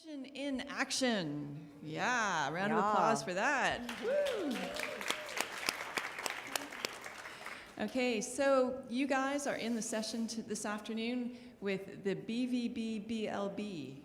In action. Yeah, round of applause for that. Woo. Okay, so you guys are in the session this afternoon with the BVBBLB.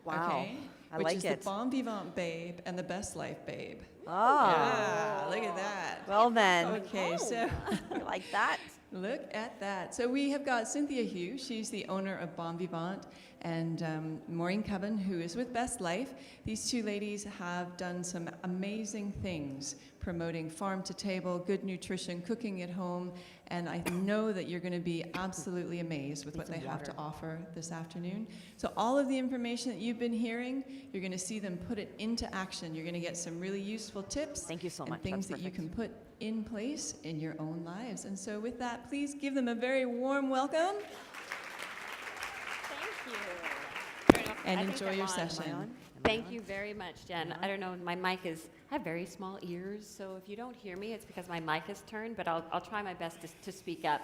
Wow, Okay, I which like is it. the Bon Vivant babe and the BestLife babe. Oh, Yeah, look at that. well then, Okay, so I like that. look at that. So we have got Cynthia Hugh. She's the owner of Bon Vivant, and Maureen Coven, who is with BestLife. These two ladies have done some amazing things promoting farm to table, good nutrition, cooking at home, and I know that you're going to be absolutely amazed with what they have to offer this afternoon. So all of the information that you've been hearing, you're going to see them put it into action. You're going to get some really useful tips. Thank you so and much. things That's that you perfect. can put in place in your own lives. And so with that, please give them a very warm welcome Thank you. and enjoy your session. Thank you very much, Jen. I don't know, my mic I have very small ears, so if you don't hear me, it's because my mic is turned, but I'll try my best to speak up.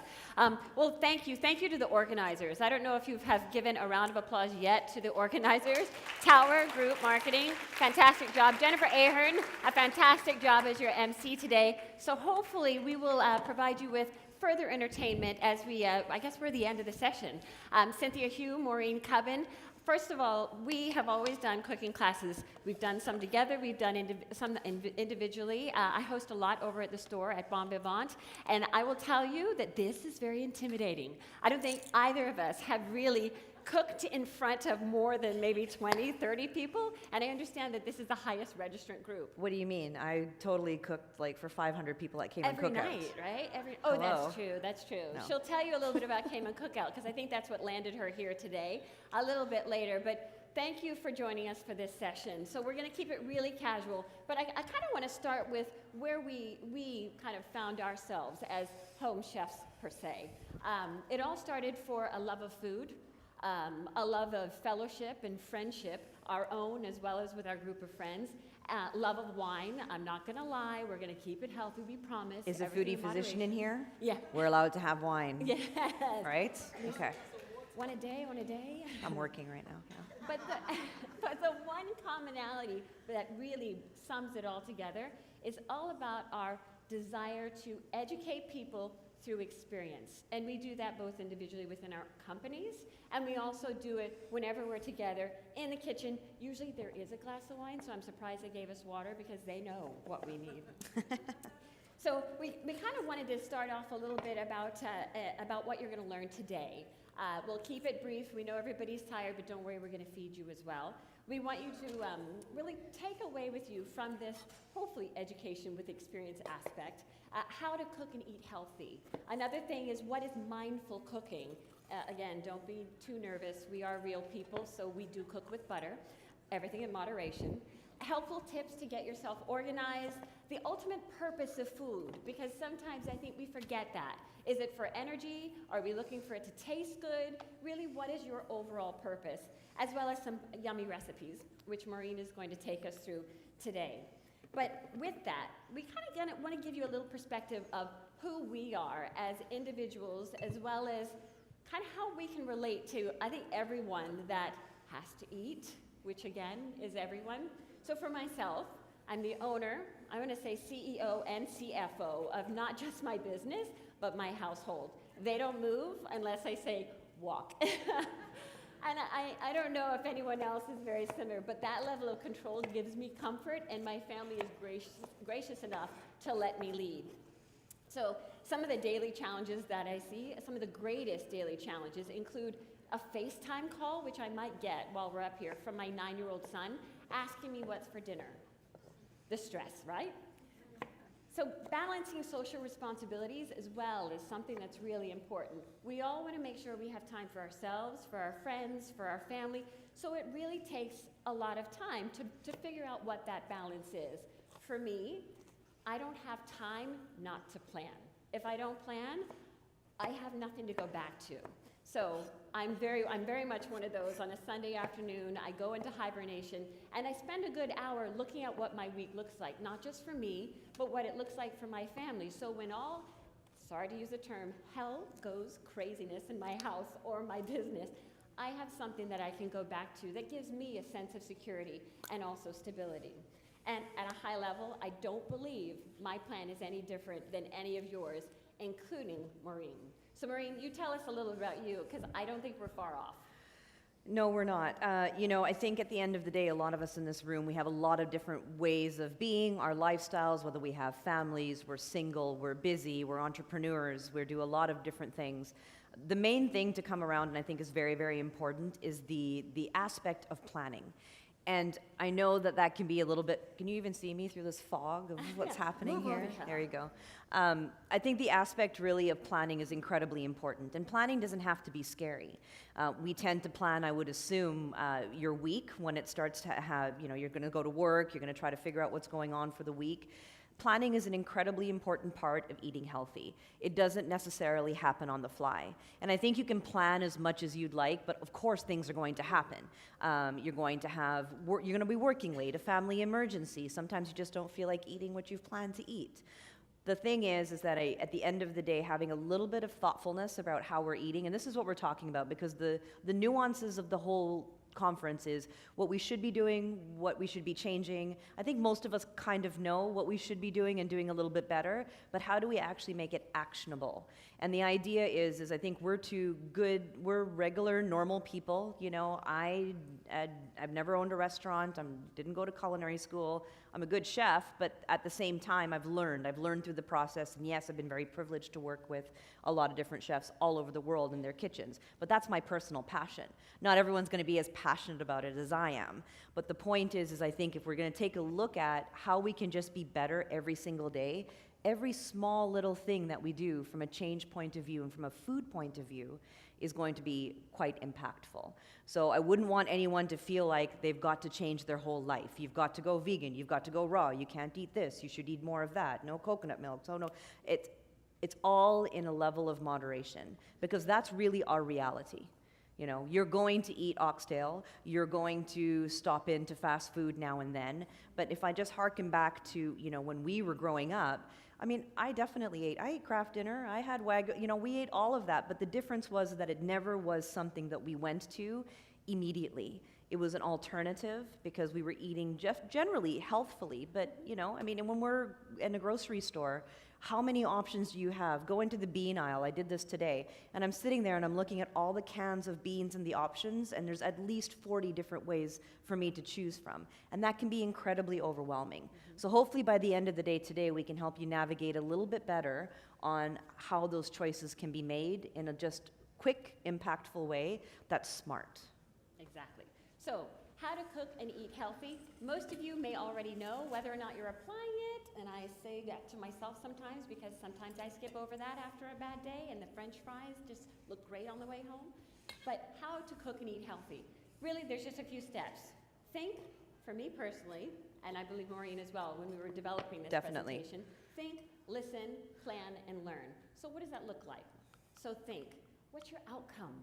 Well, thank you. Thank you to the organizers. I don't know if you have given a round of applause yet to the organizers. Tower Group Marketing, fantastic job. Jennifer Ahern, a fantastic job as your MC today. So hopefully we will provide you with further entertainment as we, I guess we're at the end of the session. Cynthia Hugh, Maureen Coven. First of all, we have always done cooking classes. We've done some together, we've done some individually. I host a lot over at the store at Bon Vivant, and I will tell you that this is very intimidating. I don't think either of us have really cooked in front of more than maybe 20, 30 people, and I understand that this is the highest registrant group. What do you mean? I totally cooked like for 500 people at Cayman Every Cookout. night, right? Oh, Hello. that's true. No. She'll tell you a little bit about Cayman Cookout, because I think that's what landed her here today, a little bit later, but thank you for joining us for this session. So we're going to keep it really casual, but I kind of want to start with where we kind of found ourselves as home chefs, per se. It all started for a love of food, a love of fellowship and friendship, our own as well as with our group of friends. Love of wine. I'm not going to lie. We're going to keep it healthy, we promise. Is a Everything foodie in physician in moderation. here? Yeah. We're allowed to have wine, Yes. right? Okay. One a day, one a day. I'm working right now. Yeah. But the one commonality that really sums it all together is all about our desire to educate people through experience. And we do that both individually within our companies, and we also do it whenever we're together in the kitchen. Usually there is a glass of wine, so I'm surprised they gave us water because they know what we need. So we kind of wanted to start off a little bit about what you're going to learn today. We'll keep it brief. We know everybody's tired, but don't worry, we're going to feed you as well. We want you to really take away with you from this, hopefully, education with experience aspect, how to cook and eat healthy. Another thing is, what is mindful cooking? Again, don't be too nervous. We are real people, so we do cook with butter, everything in moderation. Helpful tips to get yourself organized, the ultimate purpose of food, because sometimes I think we forget that. Is it for energy? Are we looking for it to taste good? Really, what is your overall purpose? As well as some yummy recipes, which Maureen is going to take us through today. But with that, we kind of want to give you a little perspective of who we are as individuals, as well as kind of how we can relate to, I think, everyone that has to eat, which again is everyone. So for myself, I'm the owner, I'm going to say CEO and CFO of not just my business, but my household. They don't move unless I say walk. And I don't know if anyone else is very similar, but that level of control gives me comfort, and my family is gracious enough to let me lead. So some of the daily challenges that I see, some of the greatest daily challenges include a FaceTime call, which I might get while we're up here, from my 9-year-old son, asking me what's for dinner. The stress, right? So balancing social responsibilities as well is something that's really important. We all want to make sure we have time for ourselves, for our friends, for our family, so it really takes a lot of time to figure out what that balance is. For me, I don't have time not to plan. If I don't plan, I have nothing to go back to. So I'm very much one of those. On a Sunday afternoon, I go into hibernation, and I spend a good hour looking at what my week looks like, not just for me, but what it looks like for my family. So when all, sorry to use the term, hell goes craziness in my house or my business, I have something that I can go back to that gives me a sense of security and also stability. And at a high level, I don't believe my plan is any different than any of yours, including Maureen. So Maureen, you tell us a little about you, because I don't think we're far off. No, we're not. I think at the end of the day, a lot of us in this room, we have a lot of different ways of being, our lifestyles, whether we have families, we're single, we're busy, we're entrepreneurs, we do a lot of different things. The main thing to come around, and I think is very, very important, is the aspect of planning. And I know that can be a little bit, can you even see me through this fog of what's happening Move here? over, yeah. There you go. I think the aspect really of planning is incredibly important. And planning doesn't have to be scary. We tend to plan, I would assume, your week when it starts to have, you're going to go to work, you're going to try to figure out what's going on for the week. Planning is an incredibly important part of eating healthy. It doesn't necessarily happen on the fly. And I think you can plan as much as you'd like, but of course things are going to happen. You're going to be working late, a family emergency. Sometimes you just don't feel like eating what you've planned to eat. The thing is that at the end of the day, having a little bit of thoughtfulness about how we're eating, and this is what we're talking about, because the nuances of the whole conference is what we should be doing, what we should be changing. I think most of us kind of know what we should be doing and doing a little bit better, but how do we actually make it actionable? And the idea is I think we're regular, normal people. I've never owned a restaurant, didn't go to culinary school. I'm a good chef, but at the same time, I've learned through the process, and yes, I've been very privileged to work with a lot of different chefs all over the world in their kitchens, but that's my personal passion. Not everyone's going to be as passionate about it as I am, but the point is I think if we're going to take a look at how we can just be better every single day, every small little thing that we do from a change point of view and from a food point of view is going to be quite impactful. So I wouldn't want anyone to feel like they've got to change their whole life. You've got to go vegan, you've got to go raw, you can't eat this, you should eat more of that, no coconut milk, so no. It's all in a level of moderation, because that's really our reality. You're going to eat oxtail, you're going to stop into fast food now and then, but if I just harken back to, when we were growing up, I definitely ate. I ate Kraft Dinner, I had Wagyu, we ate all of that, but the difference was that it never was something that we went to immediately. It was an alternative because we were eating generally healthfully, but, and when we're in a grocery store, how many options do you have? Go into the bean aisle. I did this today. And I'm sitting there and I'm looking at all the cans of beans and the options, and there's at least 40 different ways for me to choose from. And that can be incredibly overwhelming. So hopefully by the end of the day today, we can help you navigate a little bit better on how those choices can be made in a just quick, impactful way that's smart. Exactly. So, how to cook and eat healthy. Most of you may already know whether or not you're applying it, and I say that to myself sometimes because sometimes I skip over that after a bad day and the French fries just look great on the way home. But how to cook and eat healthy. Really, there's just a few steps. Think, for me personally, and I believe Maureen as well when we were developing this presentation, think, listen, plan, and learn. So what does that look like? So think, what's your outcome?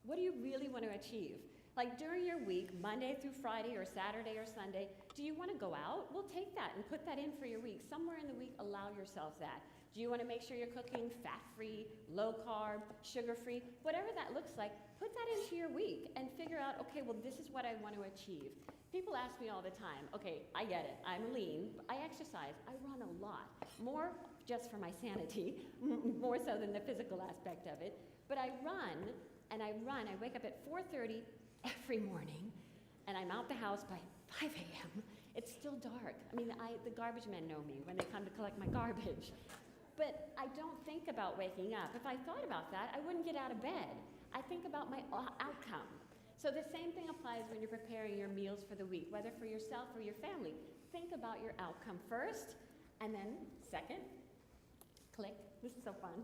What do you really want to achieve? Like during your week, Monday through Friday or Saturday or Sunday, do you want to go out? Well, take that and put that in for your week. Somewhere in the week, allow yourself that. Do you want to make sure you're cooking fat-free, low-carb, sugar-free? Whatever that looks like, put that into your week and figure out, okay, well, this is what I want to achieve. People ask me all the time, okay, I get it. I'm lean. I exercise. I run a lot. More just for my sanity, more so than the physical aspect of it. But I run, and I wake up at 4:30 every morning, and I'm out the house by 5 a.m. It's still dark. The garbage men know me when they come to collect my garbage. But I don't think about waking up. If I thought about that, I wouldn't get out of bed. I think about my outcome. So the same thing applies when you're preparing your meals for the week, whether for yourself or your family. Think about your outcome first, and then second, click, this is so fun,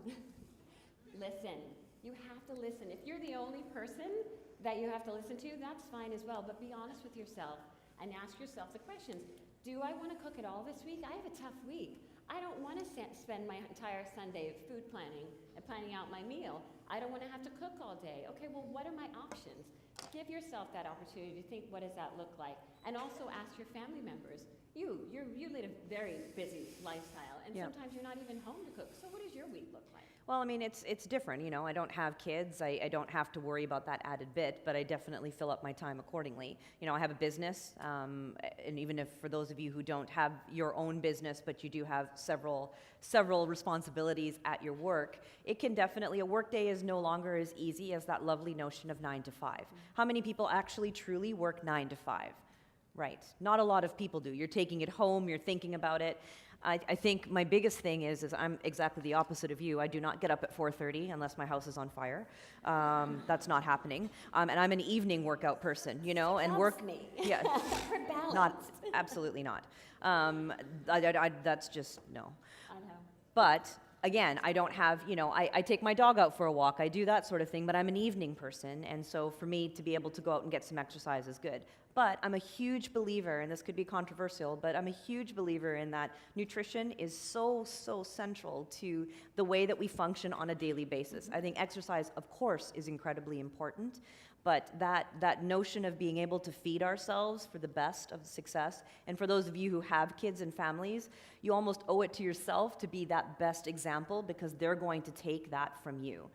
listen. You have to listen. If you're the only person that you have to listen to, that's fine as well, but be honest with yourself and ask yourself the questions. Do I want to cook it all this week? I have a tough week. I don't want to spend my entire Sunday food planning and planning out my meal. I don't want to have to cook all day. Okay, well, what are my options? Give yourself that opportunity to think, what does that look like? And also ask your family members. You lead a very busy lifestyle, and sometimes you're not even home to cook. So what does your week look like? Well, I mean, it's different, you know. I don't have kids. I don't have to worry about that added bit, but I definitely fill up my time accordingly. You know, I have a business, and even if for those of you who don't have your own business, but you do have several responsibilities at your work, it can definitely, a work day is no longer as easy as that lovely notion of 9 to 5. How many people actually truly work 9 to 5? Right. Not a lot of people do. You're taking it home, you're thinking about it. I think my biggest thing is I'm exactly the opposite of you. I do not get up at 4:30 unless my house is on fire. That's not happening. And I'm an evening workout person, you know, and work. Me. Yeah. For balance. Not, absolutely not. That's just, no. I know. But again, I don't have, you know, I take my dog out for a walk, I do that sort of thing, but I'm an evening person, and so for me to be able to go out and get some exercise is good. But I'm a huge believer, and this could be controversial, but I'm a huge believer in that nutrition is so central to the way that we function on a daily basis. I think exercise, of course, is incredibly important, but that notion of being able to feed ourselves for the best of success, and for those of you who have kids and families, you almost owe it to yourself to be that best example, because they're going to take that from you.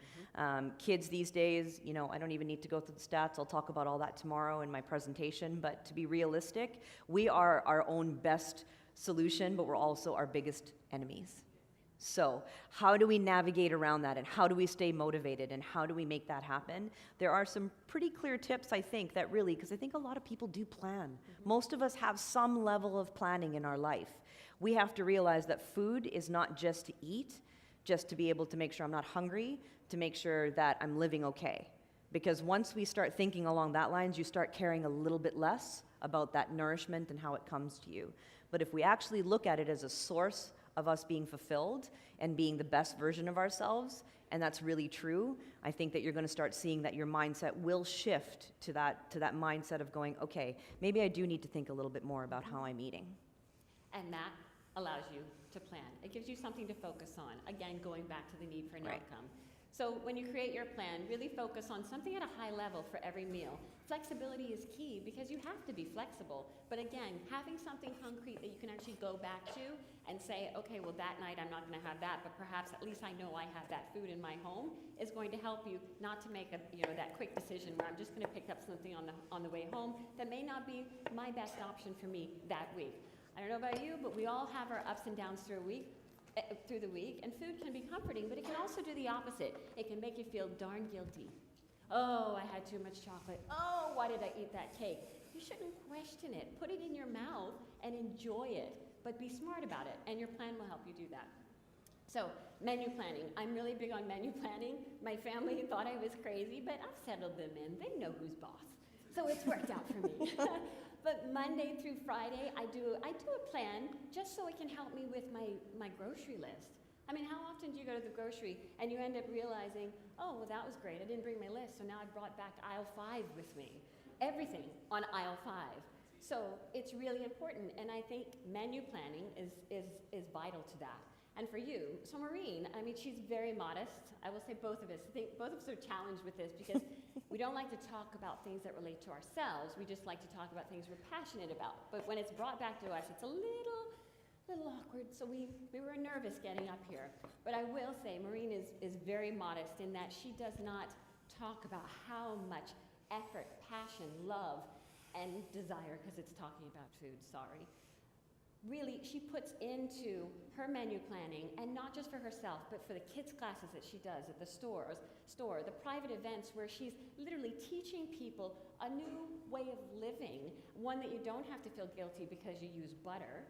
Kids these days, you know, I don't even need to go through the stats. I'll talk about all that tomorrow in my presentation, but to be realistic, we are our own best solution, but we're also our biggest enemies. So how do we navigate around that, and how do we stay motivated, and how do we make that happen? There are some pretty clear tips, I think, that really, because I think a lot of people do plan. Most of us have some level of planning in our life. We have to realize that food is not just to eat, just to be able to make sure I'm not hungry, to make sure that I'm living okay. Because once we start thinking along that lines, you start caring a little bit less about that nourishment and how it comes to you. But if we actually look at it as a source of us being fulfilled and being the best version of ourselves, and that's really true, I think that you're going to start seeing that your mindset will shift to that mindset of going, okay, maybe I do need to think a little bit more about how I'm eating. And that allows you to plan. It gives you something to focus on. Again, going back to the need for an outcome. So when you create your plan, really focus on something at a high level for every meal. Flexibility is key because you have to be flexible. But again, having something concrete that you can actually go back to and say, okay, well that night I'm not going to have that, but perhaps at least I know I have that food in my home, is going to help you not to make that quick decision where I'm just going to pick up something on the way home that may not be my best option for me that week. I don't know about you, but we all have our ups and downs through the week, and food can be comforting, but it can also do the opposite. It can make you feel darn guilty. Oh, I had too much chocolate. Oh, why did I eat that cake? You shouldn't question it. Put it in your mouth and enjoy it, but be smart about it, and your plan will help you do that. So, menu planning. I'm really big on menu planning. My family thought I was crazy, but I've settled them in. They know who's boss. So it's worked out for me. But Monday through Friday, I do a plan just so it can help me with my grocery list. I mean, how often do you go to the grocery and you end up realizing, oh, well, that was great. I didn't bring my list, so now I brought back aisle 5 with me. Everything on aisle 5. So it's really important, and I think menu planning is vital to that. And for you, so Maureen, I mean, she's very modest. I will say both of us. I think both of us are challenged with this because we don't like to talk about things that relate to ourselves. We just like to talk about things we're passionate about. But when it's brought back to us, it's a little awkward. So we were nervous getting up here. But I will say Maureen is very modest in that she does not talk about how much effort, passion, love, and desire, because it's talking about food, sorry. Really, she puts into her menu planning, and not just for herself, but for the kids' classes that she does at the store, the private events where she's literally teaching people a new way of living, one that you don't have to feel guilty because you use butter,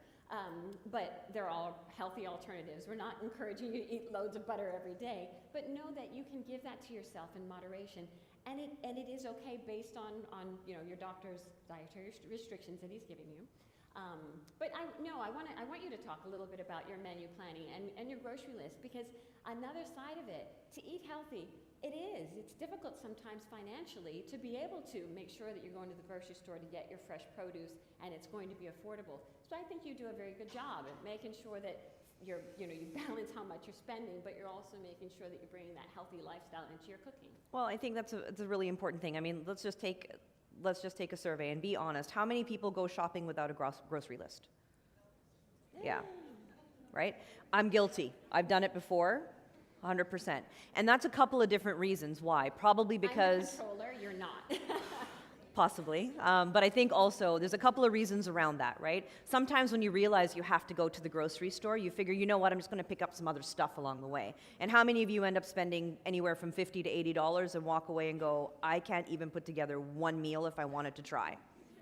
but they're all healthy alternatives. We're not encouraging you to eat loads of butter every day, but know that you can give that to yourself in moderation, and it is okay based on your doctor's dietary restrictions that he's giving you. But I want you to talk a little bit about your menu planning and your grocery list, because another side of it, to eat healthy, it's difficult sometimes financially to be able to make sure that you're going to the grocery store to get your fresh produce and it's going to be affordable. So I think you do a very good job at making sure that you balance how much you're spending, but you're also making sure that you're bringing that healthy lifestyle into your cooking. Well, I think it's a really important thing. I mean, let's just take a survey and be honest. How many people go shopping without a grocery list? Yeah, right? I'm guilty. I've done it before, 100%. And that's a couple of different reasons why. Probably because... I'm the controller, you're not. Possibly. But I think also there's a couple of reasons around that, right? Sometimes when you realize you have to go to the grocery store, you figure, you know what, I'm just going to pick up some other stuff along the way. And how many of you end up spending anywhere from $50 to $80 and walk away and go, I can't even put together one meal if I wanted to try,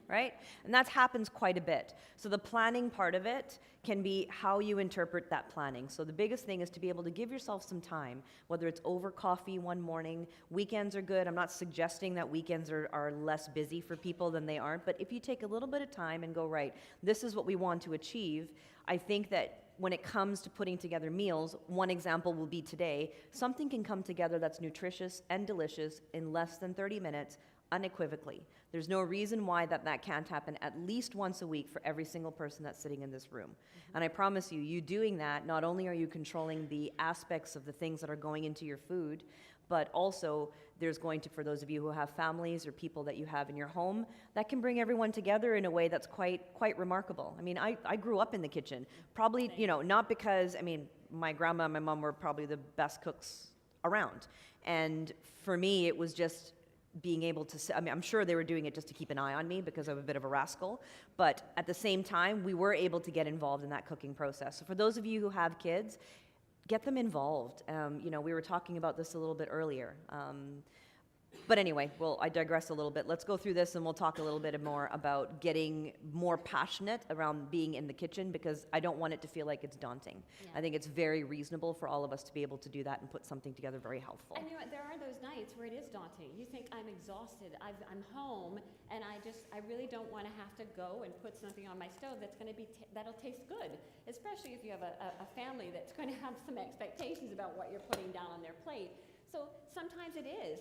right? And that happens quite a bit. So the planning part of it can be how you interpret that planning. So the biggest thing is to be able to give yourself some time, whether it's over coffee one morning. Weekends are good. I'm not suggesting that weekends are less busy for people than they aren't, but if you take a little bit of time and go, right, this is what we want to achieve, I think that when it comes to putting together meals, one example will be today, something can come together that's nutritious and delicious in less than 30 minutes, unequivocally. There's no reason why that can't happen at least once a week for every single person that's sitting in this room. And I promise you doing that, not only are you controlling the aspects of the things that are going into your food, but also there's going to, for those of you who have families or people that you have in your home, that can bring everyone together in a way that's quite remarkable. I mean, I grew up in the kitchen, probably, not because, my grandma and my mom were probably the best cooks around. And for me, it was just being able to, I'm sure they were doing it just to keep an eye on me because I'm a bit of a rascal, but at the same time, we were able to get involved in that cooking process. So for those of you who have kids, get them involved. We were talking about this a little bit earlier. But anyway, I digress a little bit. Let's go through this and we'll talk a little bit more about getting more passionate around being in the kitchen, because I don't want it to feel like it's daunting. Yeah. I think it's very reasonable for all of us to be able to do that and put something together very helpful. And there are those nights where it is daunting. You think, I'm exhausted, I'm home, and I really don't want to have to go and put something on my stove that'll taste good, especially if you have a family that's going to have some expectations about what you're putting down on their plate. So sometimes it is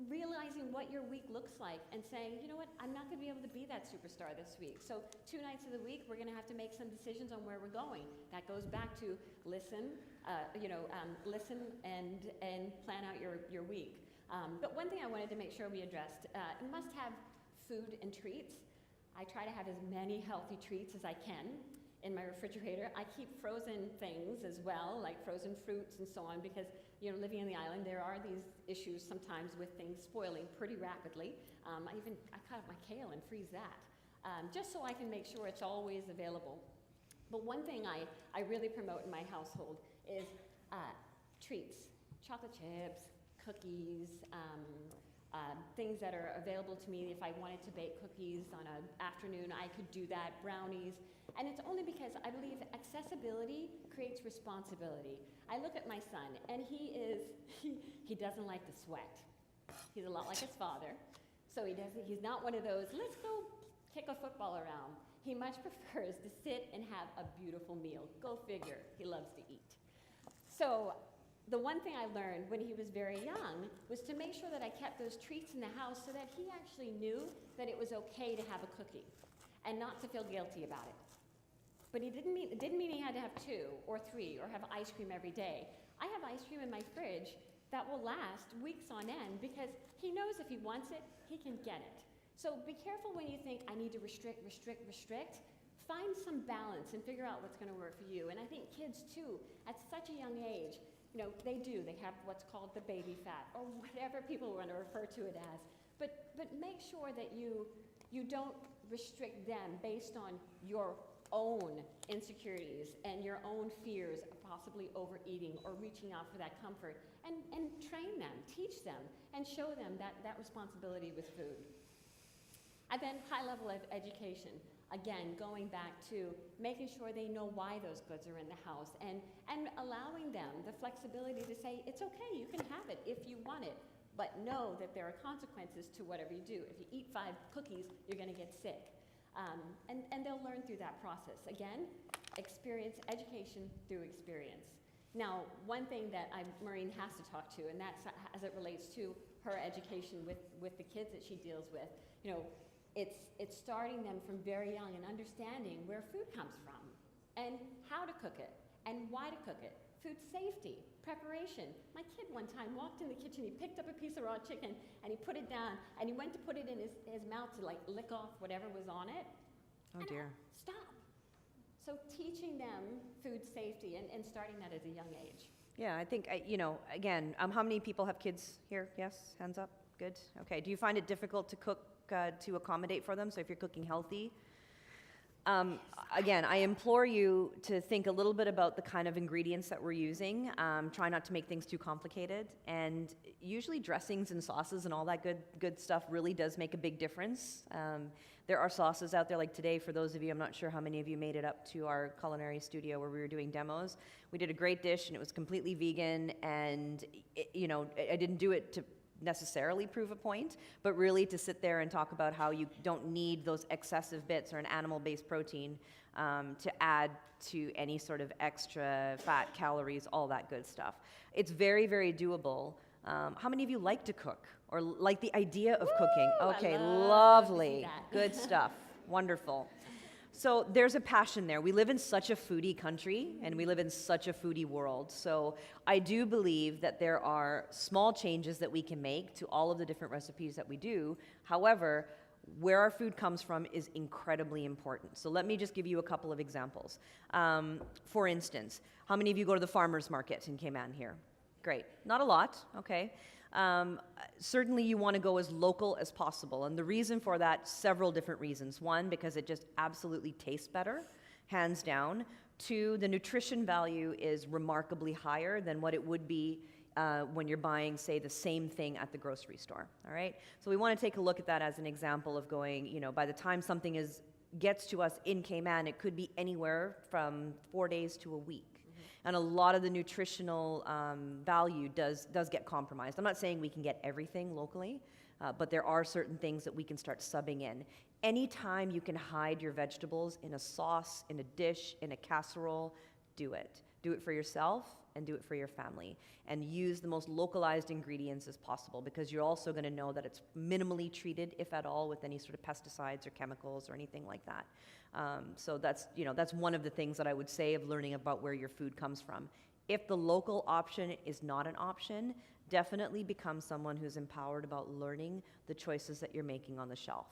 realizing what your week looks like and saying, you know what, I'm not going to be able to be that superstar this week. So 2 nights of the week, we're going to have to make some decisions on where we're going. That goes back to listen and plan out your week. But one thing I wanted to make sure we addressed, must have food and treats. I try to have as many healthy treats as I can in my refrigerator. I keep frozen things as well, like frozen fruits and so on, because living on the island, there are these issues sometimes with things spoiling pretty rapidly. I cut up my kale and freeze that, just so I can make sure it's always available. But one thing I really promote in my household is treats, chocolate chips, cookies, things that are available to me. If I wanted to bake cookies on an afternoon, I could do that, brownies. And it's only because I believe accessibility creates responsibility. I look at my son, and he doesn't like to sweat. He's a lot like his father. So he's not one of those, let's go kick a football around. He much prefers to sit and have a beautiful meal. Go figure, he loves to eat. So the one thing I learned when he was very young was to make sure that I kept those treats in the house so that he actually knew that it was okay to have a cookie and not to feel guilty about it. But it didn't mean he had to have 2 or 3 or have ice cream every day. I have ice cream in my fridge that will last weeks on end because he knows if he wants it, he can get it. So be careful when you think, I need to restrict. Find some balance and figure out what's going to work for you. And I think kids, too, at such a young age, they have what's called the baby fat or whatever people want to refer to it as. But make sure that you don't restrict them based on your own insecurities and your own fears of possibly overeating or reaching out for that comfort, and train them, teach them, and show them that responsibility with food. And then high level of education. Again, going back to making sure they know why those goods are in the house and allowing them the flexibility to say, it's okay, you can have it if you want it, but know that there are consequences to whatever you do. If you eat 5 cookies, you're going to get sick. And they'll learn through that process. Again, education through experience. Now, one thing that Maureen has to talk to, and that's as it relates to her education with the kids that she deals with, it's starting them from very young and understanding where food comes from and how to cook it and why to cook it. Food safety, preparation. My kid one time walked in the kitchen, he picked up a piece of raw chicken and he put it down and he went to put it in his mouth to like lick off whatever was on it. Oh And dear. Stop. So teaching them food safety and starting that at a young age. Yeah, I think, again, how many people have kids here? Yes, hands up, good, okay. Do you find it difficult to cook, to accommodate for them? So if you're cooking healthy, again, I implore you to think a little bit about the kind of ingredients that we're using. Try not to make things too complicated. And usually dressings and sauces and all that good stuff really does make a big difference. There are sauces out there, like today, for those of you, I'm not sure how many of you made it up to our culinary studio where we were doing demos. We did a great dish and it was completely vegan, and I didn't do it to necessarily prove a point, but really to sit there and talk about how you don't need those excessive bits or an animal-based protein to add to any sort of extra fat, calories, all that good stuff. It's very, very doable. How many of you like to cook or like the idea of cooking? Okay, I love lovely, to see that. good stuff, wonderful. So there's a passion there. We live in such a foodie country and we live in such a foodie world. So I do believe that there are small changes that we can make to all of the different recipes that we do. However, where our food comes from is incredibly important. So let me just give you a couple of examples. For instance, how many of you go to the farmer's market in Cayman here? Great. Not a lot, okay. Certainly you want to go as local as possible, and the reason for that, several different reasons. One, because it just absolutely tastes better, hands down. Two, the nutrition value is remarkably higher than what it would be when you're buying, say, the same thing at the grocery store, all right? So we want to take a look at that as an example of going, by the time something gets to us in Cayman, it could be anywhere from 4 days to a week. And a lot of the nutritional value does get compromised. I'm not saying we can get everything locally, but there are certain things that we can start subbing in. Anytime you can hide your vegetables in a sauce, in a dish, in a casserole, do it. Do it for yourself and do it for your family. And use the most localized ingredients as possible, because you're also going to know that it's minimally treated, if at all, with any sort of pesticides or chemicals or anything like that. So that's one of the things that I would say of learning about where your food comes from. If the local option is not an option, definitely become someone who's empowered about learning the choices that you're making on the shelf.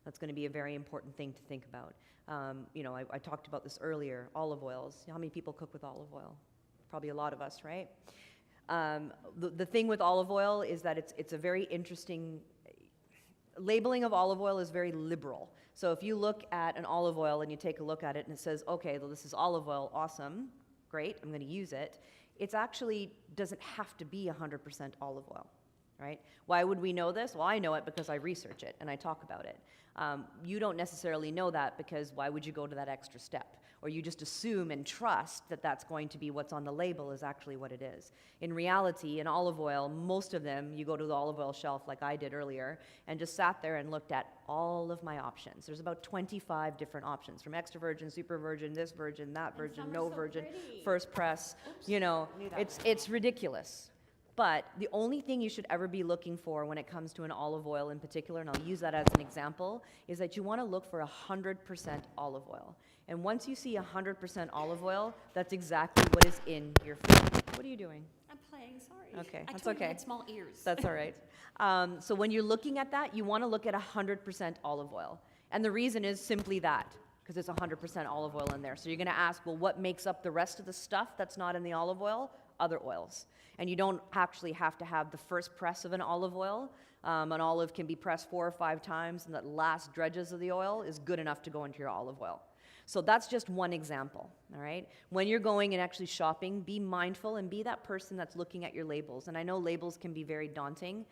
That's going to be a very important thing to think about. I talked about this earlier, olive oils. How many people cook with olive oil? Probably a lot of us, right? The thing with olive oil is that it's a very interesting, labeling of olive oil is very liberal. So if you look at an olive oil and you take a look at it and it says, okay, well, this is olive oil, awesome, great, I'm going to use it. It actually doesn't have to be 100% olive oil, right? Why would we know this? Well, I know it because I research it and I talk about it. You don't necessarily know that because why would you go to that extra step? Or you just assume and trust that that's going to be what's on the label is actually what it is. In reality, in olive oil, most of them, you go to the olive oil shelf like I did earlier and just sat there and looked at all of my options. There's about 25 different options, from extra virgin, super virgin, this virgin, that virgin, some no are so virgin, pretty. first press. Oops, You know, knew that it's ridiculous. But the only thing you should ever be looking for when it comes to an olive oil in particular, and I'll use that as an example, is that you want to look for 100% olive oil. And once you see 100% olive oil, that's exactly what is in your food. What are you doing? I'm playing, sorry. Okay, I that's told you I okay. had small ears. That's all right. So when you're looking at that, you want to look at 100% olive oil. And the reason is simply that, because it's 100% olive oil in there. So you're going to ask, well, what makes up the rest of the stuff that's not in the olive oil? Other oils. And you don't actually have to have the first press of an olive oil. An olive can be pressed 4 or 5 times, and that last dredges of the oil is good enough to go into your olive oil. So that's just one example, all right? When you're going and actually shopping, be mindful and be that person that's looking at your labels. And I know labels can be very daunting.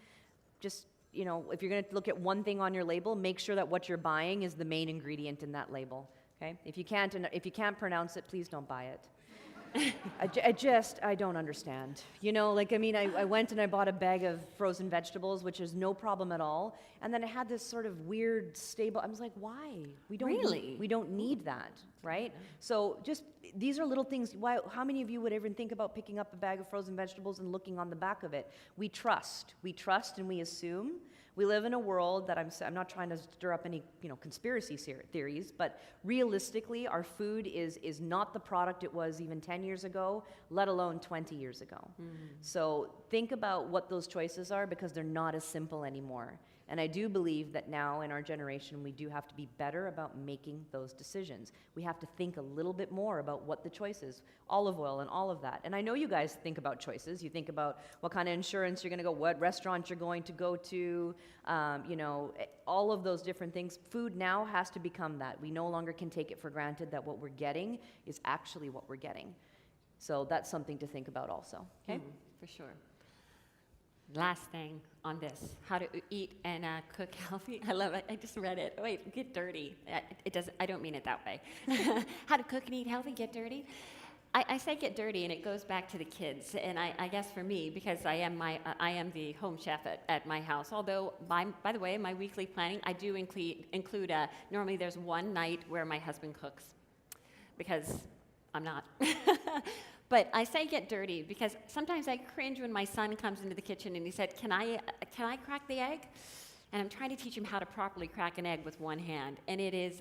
Just, if you're going to look at one thing on your label, make sure that what you're buying is the main ingredient in that label, okay? If you can't pronounce it, please don't buy it. I don't understand. I went and I bought a bag of frozen vegetables, which is no problem at all. And then it had this sort of weird stable. I was like, why? We don't need that, right? So these are little things. How many of you would even think about picking up a bag of frozen vegetables and looking on the back of it? We trust and we assume. We live in a world that I'm not trying to stir up any, conspiracy theories, but realistically, our food is not the product it was even 10 years ago, let alone 20 years ago. So think about what those choices are, because they're not as simple anymore. And I do believe that now in our generation, we do have to be better about making those decisions. We have to think a little bit more about what the choice is, olive oil and all of that. And I know you guys think about choices. You think about what kind of insurance you're going to go, what restaurant you're going to go to, all of those different things. Food now has to become that. We no longer can take it for granted that what we're getting is actually what we're getting. So that's something to think about also, okay? For sure. Last thing on this, how to eat and cook healthy. I love it. I just read it. Wait, get dirty. It doesn't. I don't mean it that way. How to cook and eat healthy, get dirty. I say get dirty, and it goes back to the kids. And I guess for me, because I am the home chef at my house. Although, by the way, in my weekly planning, I do include normally there's one night where my husband cooks, because I'm not. But I say get dirty because sometimes I cringe when my son comes into the kitchen and he said, can I crack the egg? And I'm trying to teach him how to properly crack an egg with one hand. And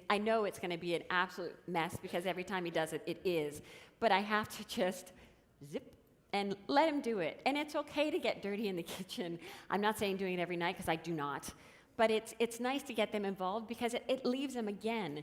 I know it's going to be an absolute mess because every time he does it, it is. But I have to just zip and let him do it. And it's okay to get dirty in the kitchen. I'm not saying doing it every night, because I do not. But it's nice to get them involved because it leaves them, again,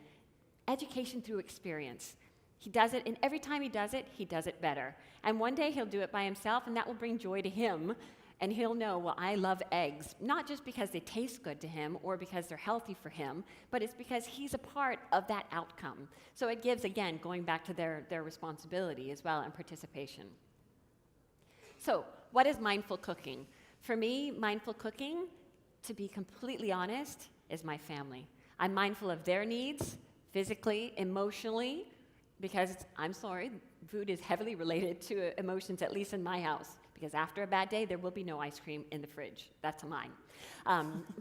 education through experience. He does it, and every time he does it better. And one day he'll do it by himself, and that will bring joy to him. And he'll know, well, I love eggs, not just because they taste good to him or because they're healthy for him, but it's because he's a part of that outcome. So it gives, again, going back to their responsibility as well and participation. So what is mindful cooking? For me, mindful cooking, to be completely honest, is my family. I'm mindful of their needs, physically, emotionally, because I'm sorry, food is heavily related to emotions, at least in my house. Because after a bad day, there will be no ice cream in the fridge. That's mine.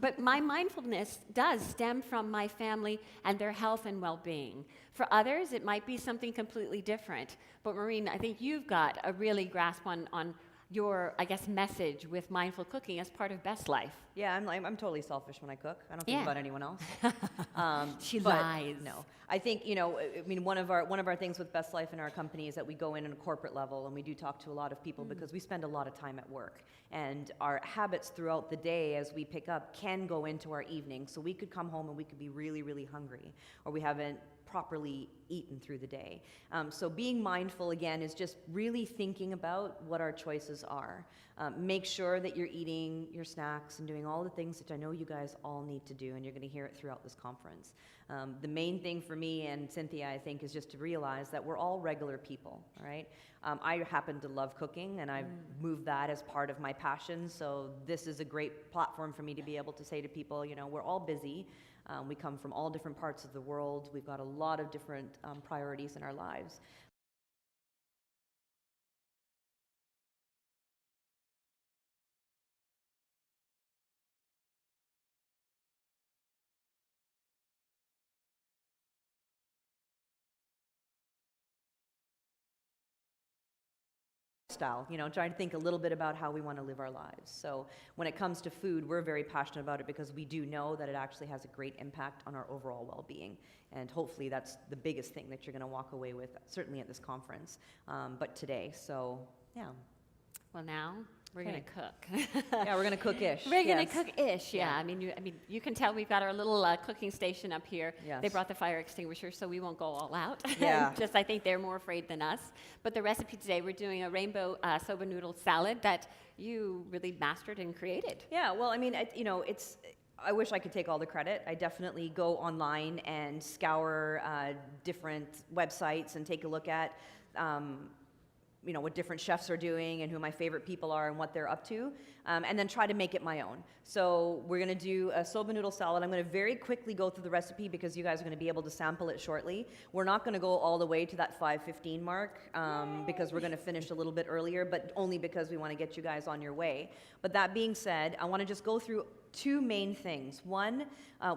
But my mindfulness does stem from my family and their health and well-being. For others, it might be something completely different. But Maureen, I think you've got a really grasp on your, I guess, message with mindful cooking as part of BestLife. Yeah, I'm totally selfish when I cook. I don't think about anyone else. She lies. No, I think one of our things with BestLife in our company is that we go in on a corporate level and we do talk to a lot of people because we spend a lot of time at work, and our habits throughout the day as we pick up can go into our evening. So we could come home and we could be really, really hungry, or we haven't properly eaten through the day. So being mindful, again, is just really thinking about what our choices are. Make sure that you're eating your snacks and doing all the things that I know you guys all need to do, and you're going to hear it throughout this conference. The main thing for me and Cynthia, I think, is just to realize that we're all regular people, all right? I happen to love cooking, and I've moved that as part of my passion, so this is a great platform for me to be able to say to people, we're all busy. We come from all different parts of the world. We've got a lot of different priorities in our lives. Style, trying to think a little bit about how we want to live our lives. So when it comes to food, we're very passionate about it because we do know that it actually has a great impact on our overall well-being. And hopefully that's the biggest thing that you're going to walk away with, certainly at this conference, but today. So, yeah. Well, now we're going to cook. Yeah, we're going to cook-ish. We're going to cook-ish, yeah. I mean, you can tell we've got our little cooking station up here. Yes. They brought the fire extinguisher, so we won't go all out. Yeah. Just, I think they're more afraid than us. But the recipe today, we're doing a rainbow soba noodle salad that you really mastered and created. Yeah, well, I mean, I wish I could take all the credit. I definitely go online and scour different websites and take a look at what different chefs are doing and who my favorite people are and what they're up to, and then try to make it my own. So we're going to do a soba noodle salad. I'm going to very quickly go through the recipe because you guys are going to be able to sample it shortly. We're not going to go all the way to that 5:15 mark because we're going to finish a little bit earlier, but only because we want to get you guys on your way. But that being said, I want to just go through two main things. One,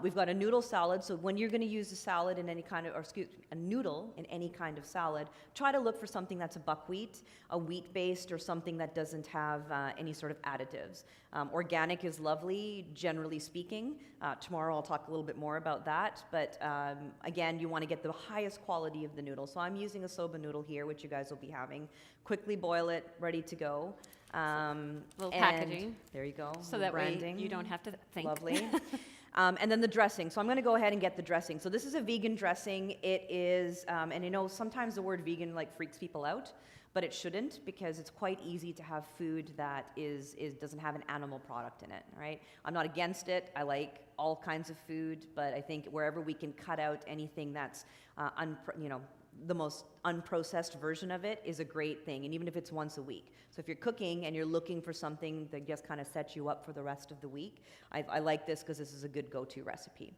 we've got a noodle salad. So when you're going to use a salad in any kind of, or excuse me, a noodle in any kind of salad, try to look for something that's a buckwheat, a wheat-based, or something that doesn't have any sort of additives. Organic is lovely, generally speaking. Tomorrow I'll talk a little bit more about that. But again, you want to get the highest quality of the noodle. So I'm using a soba noodle here, which you guys will be having. Quickly boil it, ready to go. Little and packaging. There you go. So that branding. way you don't have to think. Lovely. And then the dressing. So I'm going to go ahead and get the dressing. So this is a vegan dressing. It is, and I know sometimes the word vegan like freaks people out, but it shouldn't, because it's quite easy to have food that doesn't have an animal product in it, right? I'm not against it. I like all kinds of food, but I think wherever we can cut out anything that's, the most unprocessed version of it is a great thing, and even if it's once a week. So if you're cooking and you're looking for something that just kind of sets you up for the rest of the week, I like this because this is a good go-to recipe.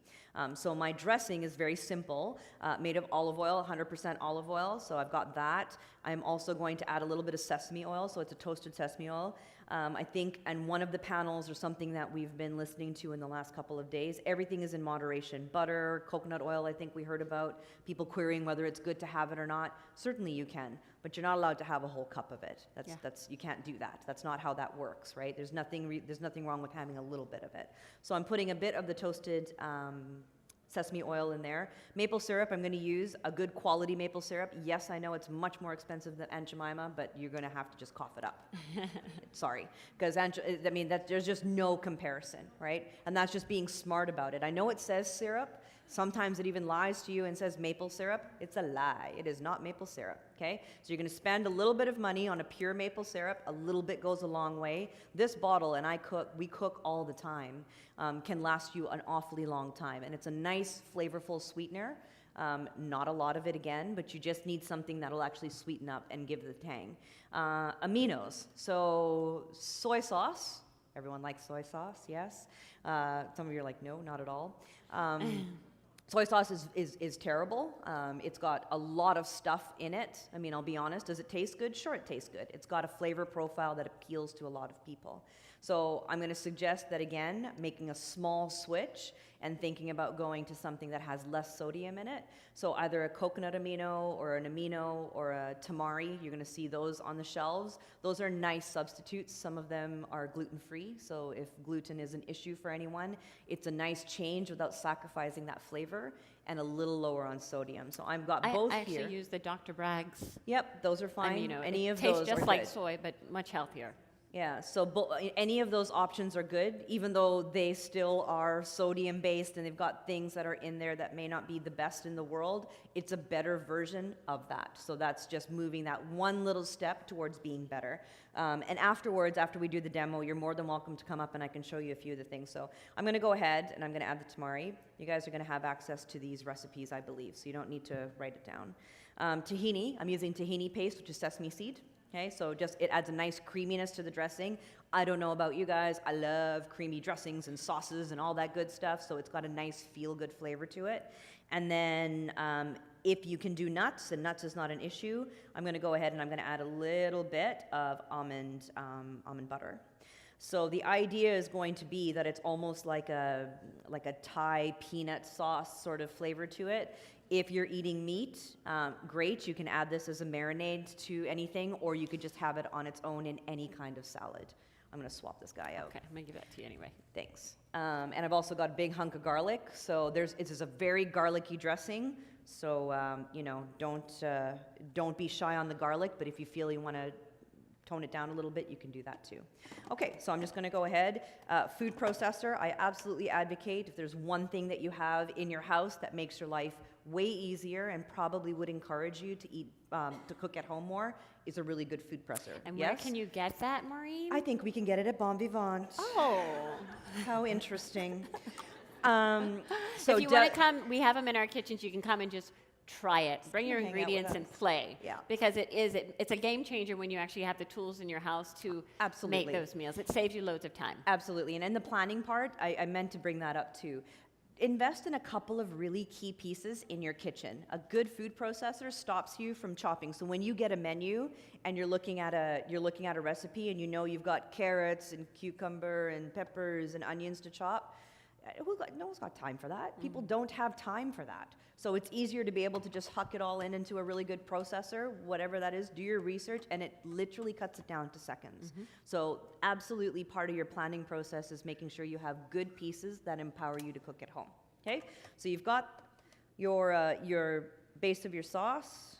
So my dressing is very simple, made of olive oil, 100% olive oil, so I've got that. I'm also going to add a little bit of sesame oil, so it's a toasted sesame oil. I think, and one of the panels or something that we've been listening to in the last couple of days, everything is in moderation. Butter, coconut oil, I think we heard about, people querying whether it's good to have it or not. Certainly you can, but you're not allowed to have a whole cup of it. You can't do that. That's not how that works, right? There's nothing wrong with having a little bit of it. So I'm putting a bit of the toasted sesame oil in there. Maple syrup, I'm going to use a good quality maple syrup. Yes, I know it's much more expensive than Aunt Jemima, but you're going to have to just cough it up. Sorry, because there's just no comparison, right? And that's just being smart about it. I know it says syrup. Sometimes it even lies to you and says maple syrup. It's a lie. It is not maple syrup, okay? So you're going to spend a little bit of money on a pure maple syrup. A little bit goes a long way. This bottle, and we cook all the time, can last you an awfully long time. And it's a nice, flavorful sweetener. Not a lot of it again, but you just need something that'll actually sweeten up and give the tang. Aminos. So soy sauce. Everyone likes soy sauce, yes? Some of you are like, no, not at all. Soy sauce is terrible. It's got a lot of stuff in it. I mean, I'll be honest. Does it taste good? Sure, it tastes good. It's got a flavor profile that appeals to a lot of people. So I'm going to suggest that, again, making a small switch and thinking about going to something that has less sodium in it. So either a coconut amino or an amino or a tamari. You're going to see those on the shelves. Those are nice substitutes. Some of them are gluten-free, so if gluten is an issue for anyone, it's a nice change without sacrificing that flavor and a little lower on sodium. So I've got both I here. actually use the Dr. Bragg's Yep, those are fine. amino. Any It of tastes those just are like good. soy, but much healthier. Yeah, so any of those options are good, even though they still are sodium-based and they've got things that are in there that may not be the best in the world. It's a better version of that. So that's just moving that one little step towards being better. And afterwards, after we do the demo, you're more than welcome to come up and I can show you a few of the things. So I'm going to go ahead and I'm going to add the tamari. You guys are going to have access to these recipes, I believe, so you don't need to write it down. Tahini, I'm using tahini paste, which is sesame seed. Okay, so it adds a nice creaminess to the dressing. I don't know about you guys, I love creamy dressings and sauces and all that good stuff, so it's got a nice feel-good flavor to it. And then if you can do nuts, and nuts is not an issue, I'm going to go ahead and I'm going to add a little bit of almond butter. So the idea is going to be that it's almost like a Thai peanut sauce sort of flavor to it. If you're eating meat, great, you can add this as a marinade to anything, or you could just have it on its own in any kind of salad. I'm going to swap this guy out. Okay, I'm going to give that to you anyway. Thanks. And I've also got a big hunk of garlic, so it's a very garlicky dressing. So don't be shy on the garlic, but if you feel you want to tone it down a little bit, you can do that too. Okay, so I'm just going to go ahead. Food processor, I absolutely advocate if there's one thing that you have in your house that makes your life way easier and probably would encourage you to cook at home more, is a really good food presser. And yes? where can you get that, Maureen? I think we can get it at Vivant. Oh. How interesting. So if you want to come, we have them in our kitchens. You can come and just try it. Bring your hang out with ingredients us. and play. Yeah. Because it's a game changer when you actually have the tools in your house to Absolutely. make those meals. It saves you loads of time. Absolutely. And in the planning part, I meant to bring that up too. invest in a couple of really key pieces in your kitchen. A good food processor stops you from chopping. So when you get a menu and you're looking at a recipe and you know you've got carrots and cucumber and peppers and onions to chop, no one's got time for that. People don't have time for that. So it's easier to be able to just huck it all into a really good processor, whatever that is, do your research, and it literally cuts it down to seconds. So absolutely part of your planning process is making sure you have good pieces that empower you to cook at home, okay? So you've got your base of your sauce,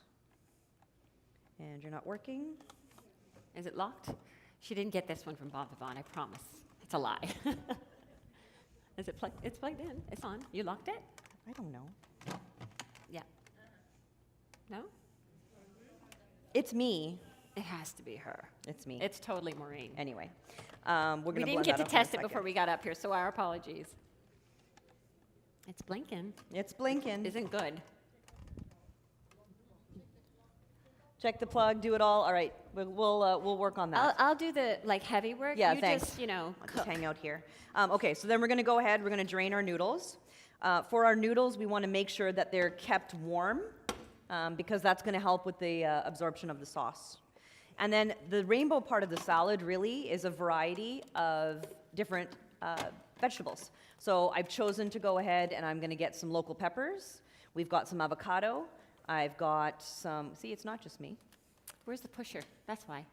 and you're not working. Is it locked? She didn't get this one from Bon Vivant, I promise. It's a lie. Is it plugged? It's plugged in. It's on. You locked it? I don't know. Yeah. No? It's me. It has to be her. It's me. It's totally Maureen. Anyway, we're going to We didn't get to test it before we got up here, so our apologies. It's blinking. It's blinking. Isn't good. Check the plug, do it all. All right, we'll work on that. I'll do the heavy work. Yeah, you thanks. Just, I'll cook. just hang out here. Okay, so then we're going to go ahead. We're going to drain our noodles. For our noodles, we want to make sure that they're kept warm because that's going to help with the absorption of the sauce. And then the rainbow part of the salad really is a variety of different vegetables. So I've chosen to go ahead and I'm going to get some local peppers. We've got some avocado. I've got some, see, it's not just me. Where's the pusher? That's why.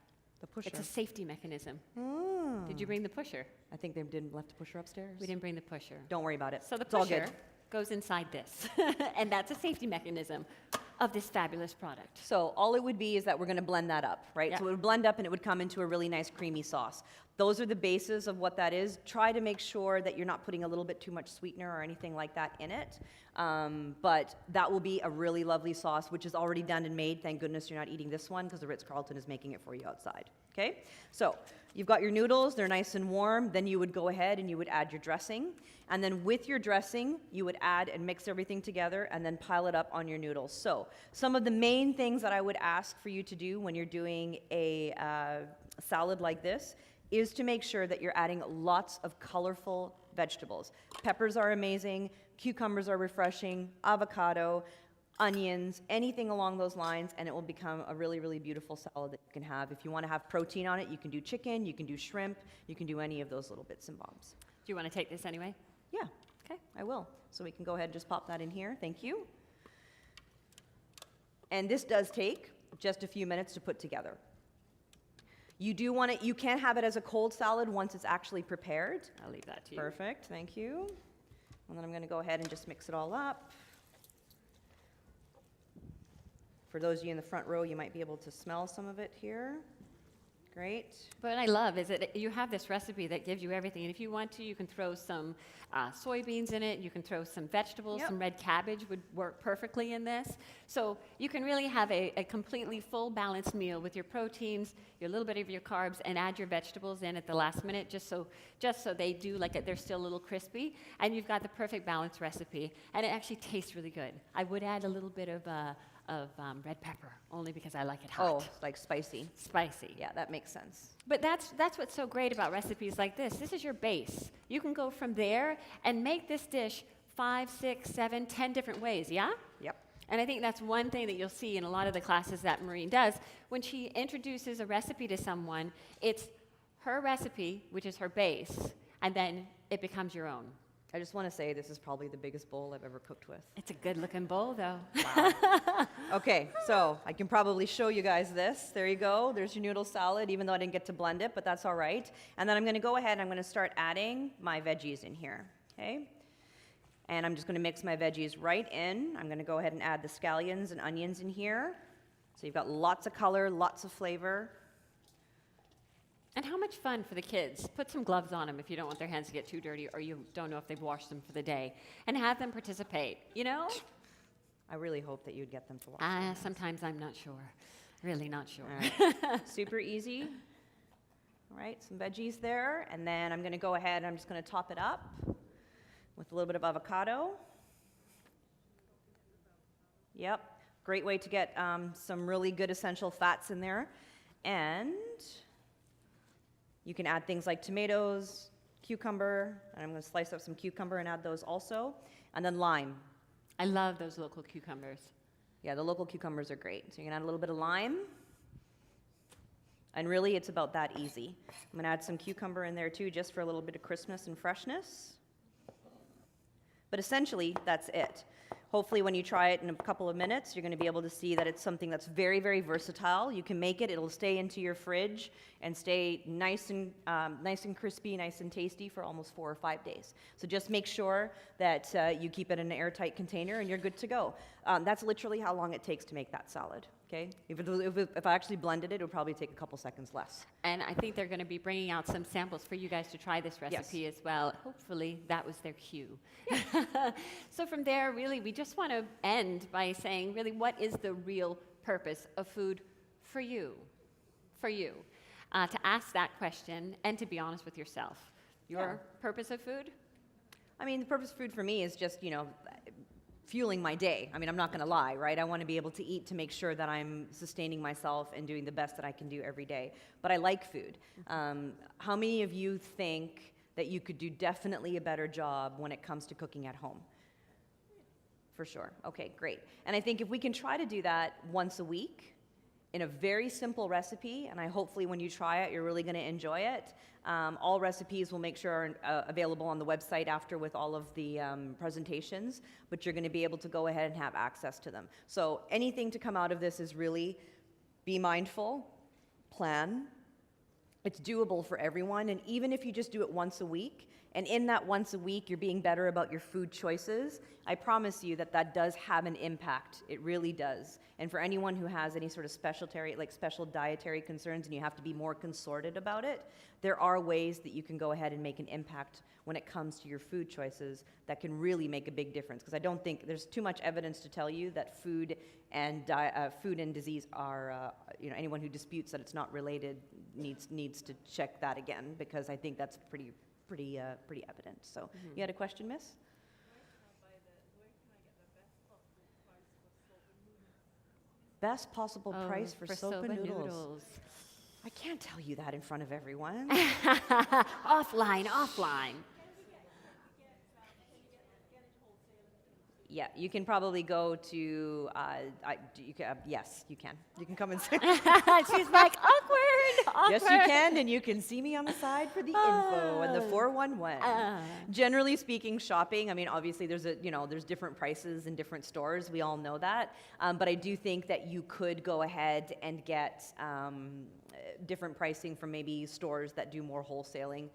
The pusher. It's a safety mechanism. Mm. Did you bring the pusher? I think they didn't left the pusher upstairs. We didn't bring the pusher. Don't worry about it. So the It's all pusher good. goes inside this, and that's a safety mechanism of this fabulous product. So all it would be is that we're going to blend that up, right? Yeah. So it would blend up and it would come into a really nice creamy sauce. Those are the bases of what that is. Try to make sure that you're not putting a little bit too much sweetener or anything like that in it. But that will be a really lovely sauce, which is already done and made. Thank goodness you're not eating this one because the Ritz-Carlton is making it for you outside. Okay? So you've got your noodles. They're nice and warm. Then you would go ahead and you would add your dressing. And then with your dressing, you would add and mix everything together and then pile it up on your noodles. So some of the main things that I would ask for you to do when you're doing a salad like this is to make sure that you're adding lots of colorful vegetables. Peppers are amazing, cucumbers are refreshing, avocado, onions, anything along those lines, and it will become a really, really beautiful salad that you can have. If you want to have protein on it, you can do chicken, you can do shrimp, you can do any of those little bits and bobs. Do you want to take this anyway? Yeah, Okay. I will. So we can go ahead and just pop that in here. Thank you. And this does take just a few minutes to put together. You do want to, you can have it as a cold salad once it's actually prepared. I'll leave that to you. Perfect, thank you. And then I'm going to go ahead and just mix it all up. For those of you in the front row, you might be able to smell some of it here. Great. What I love is that you have this recipe that gives you everything. And if you want to, you can throw some soybeans in it. You can throw some vegetables. Yep. Some red cabbage would work perfectly in this. So you can really have a completely full balanced meal with your proteins, your little bit of your carbs, and add your vegetables in at the last minute just so they do they're still a little crispy. And you've got the perfect balanced recipe. And it actually tastes really good. I would add a little bit of red pepper, only because I like it hot. Oh, like spicy. Spicy. Yeah, that makes sense. But that's what's so great about recipes like this. This is your base. You can go from there and make this dish 5, 6, 7, 10 different ways, yeah? Yep. And I think that's one thing that you'll see in a lot of the classes that Maureen does. When she introduces a recipe to someone, it's her recipe, which is her base, and then it becomes your own. I just want to say this is probably the biggest bowl I've ever cooked with. It's a good-looking bowl, though. Wow. Okay, so I can probably show you guys this. There you go. There's your noodle salad, even though I didn't get to blend it, but that's all right. And then I'm going to go ahead and I'm going to start adding my veggies in here, okay? And I'm just going to mix my veggies right in. I'm going to go ahead and add the scallions and onions in here. So you've got lots of color, lots of flavor. And how much fun for the kids. Put some gloves on them if you don't want their hands to get too dirty or you don't know if they've washed them for the day. And have them participate, you know? I really hope that you'd get them to watch. Sometimes I'm not sure. Really not sure. All right. Super easy. All right, some veggies there. And then I'm going to go ahead and I'm just going to top it up with a little bit of avocado. Yep, great way to get some really good essential fats in there. And you can add things like tomatoes, cucumber, and I'm going to slice up some cucumber and add those also, and then lime. I love those local cucumbers. Yeah, the local cucumbers are great. So you can add a little bit of lime, and really it's about that easy. I'm going to add some cucumber in there too, just for a little bit of crispness and freshness. But essentially, that's it. Hopefully when you try it in a couple of minutes, you're going to be able to see that it's something that's very, very versatile. You can make it, it'll stay into your fridge and stay nice and crispy, nice and tasty for almost 4 or 5 days. So just make sure that you keep it in an airtight container and you're good to go. That's literally how long it takes to make that salad. Okay? If I actually blended it, it would probably take a couple seconds less. And I think they're going to be bringing out some samples for you guys to try this recipe as well. Hopefully that was their cue. So from there, really, we just want to end by saying, really, what is the real purpose of food for you? For you. To ask that question and to be honest with yourself. Your purpose of food? I mean, the purpose of food for me is just, fueling my day. I mean, I'm not going to lie, right? I want to be able to eat to make sure that I'm sustaining myself and doing the best that I can do every day. But I like food. How many of you think that you could do definitely a better job when it comes to cooking at home? For sure. Okay, great. And I think if we can try to do that once a week in a very simple recipe, and hopefully when you try it, you're really going to enjoy it. All recipes will make sure are available on the website after with all of the presentations, but you're going to be able to go ahead and have access to them. So anything to come out of this is really be mindful, plan. It's doable for everyone, and even if you just do it once a week, and in that once a week you're being better about your food choices, I promise you that that does have an impact. It really does. And for anyone who has any sort of special dietary concerns and you have to be more consorted about it, there are ways that you can go ahead and make an impact when it comes to your food choices that can really make a big difference. Because I don't think there's too much evidence to tell you that food and disease are, anyone who disputes that it's not related needs to check that again, because I think that's pretty evident. So you had a question, miss? Best possible price for soba noodles. I can't tell you that in front of everyone. Offline. Yeah, you can probably go to, yes, you can. You can come and see. She's like, awkward. Yes, you can, and you can see me on the side for the info and the 411. Generally speaking, shopping, I mean, obviously there's different prices in different stores. We all know that. But I do think that you could go ahead and get different pricing from maybe stores that do more wholesaling.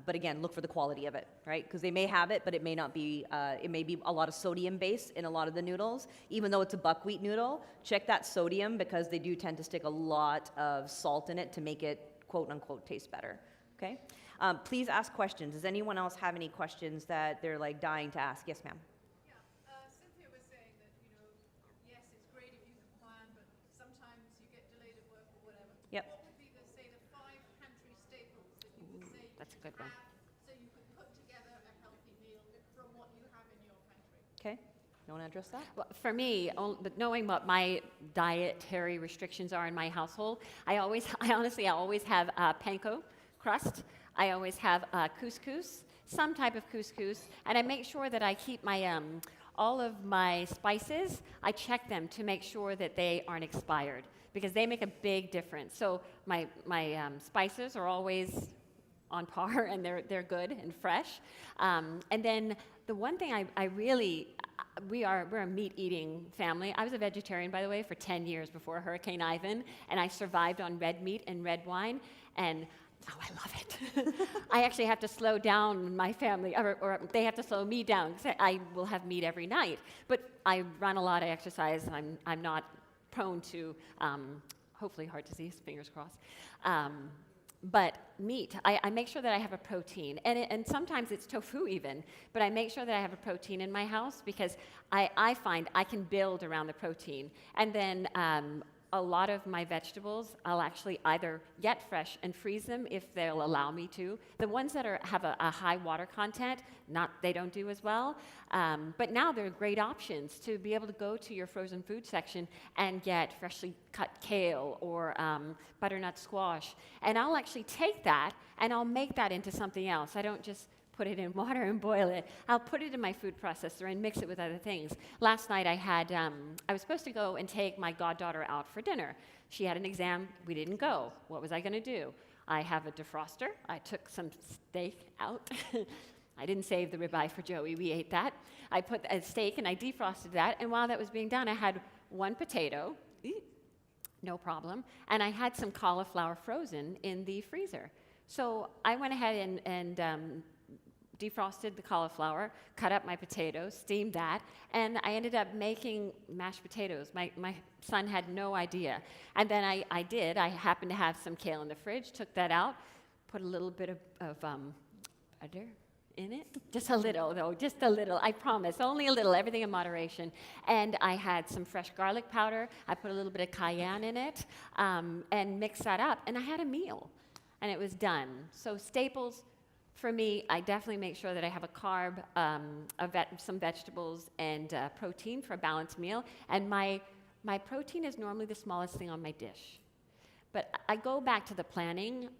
But again, look for the quality of it, right? Because they may have it, but it may not be, it may be a lot of sodium base in a lot of the noodles. Even though it's a buckwheat noodle, check that sodium, because they do tend to stick a lot of salt in it to make it, quote unquote, taste better, okay? Please ask questions. Does anyone else have any questions that they're like dying to ask? Yes, ma'am. Cynthia was saying that, yes, it's great if you can plan, but sometimes you get delayed at work or whatever. Yep. What would be the 5 pantry staples that you would say That's a good one. so you could put together a healthy meal from what you have in your pantry? Okay. You want to address that? Well, for me, but knowing what my dietary restrictions are in my household, I honestly always have panko crust. I always have couscous, some type of couscous, and I make sure that I keep my all of my spices. I check them to make sure that they aren't expired, because they make a big difference. So my spices are always on par, and they're good and fresh. And then the one thing we're a meat-eating family. I was a vegetarian, by the way, for 10 years before Hurricane Ivan, and I survived on red meat and red wine, and now I love it. I actually have to slow down my family, or they have to slow me down, because I will have meat every night. But I run a lot of exercise, and I'm not prone to, hopefully, heart disease, fingers crossed. But meat, I make sure that I have a protein, and sometimes it's tofu even, but I make sure that I have a protein in my house, because I find I can build around the protein. And then a lot of my vegetables, I'll actually either get fresh and freeze them if they'll allow me to. The ones that have a high water content, they don't do as well. But now they're great options to be able to go to your frozen food section and get freshly cut kale or butternut squash. And I'll actually take that and I'll make that into something else. I don't just put it in water and boil it. I'll put it in my food processor and mix it with other things. Last night I was supposed to go and take my goddaughter out for dinner. She had an exam, we didn't go. What was I gonna do? I have a defroster. I took some steak out. I didn't save the ribeye for Joey, we ate that. I put a steak and I defrosted that, and while that was being done, I had one potato, no problem, and I had some cauliflower frozen in the freezer. So I went ahead and defrosted the cauliflower, cut up my potatoes, steamed that, and I ended up making mashed potatoes. My son had no idea. And then I did. I happened to have some kale in the fridge, took that out, put a little bit of butter in it. Just a little, though, just a little. I promise, only a little, everything in moderation. And I had some fresh garlic powder. I put a little bit of cayenne in it and mixed that up. And I had a meal, and it was done. So staples, for me, I definitely make sure that I have a carb, some vegetables, and protein for a balanced meal. And my protein is normally the smallest thing on my dish. But I go back to the planning.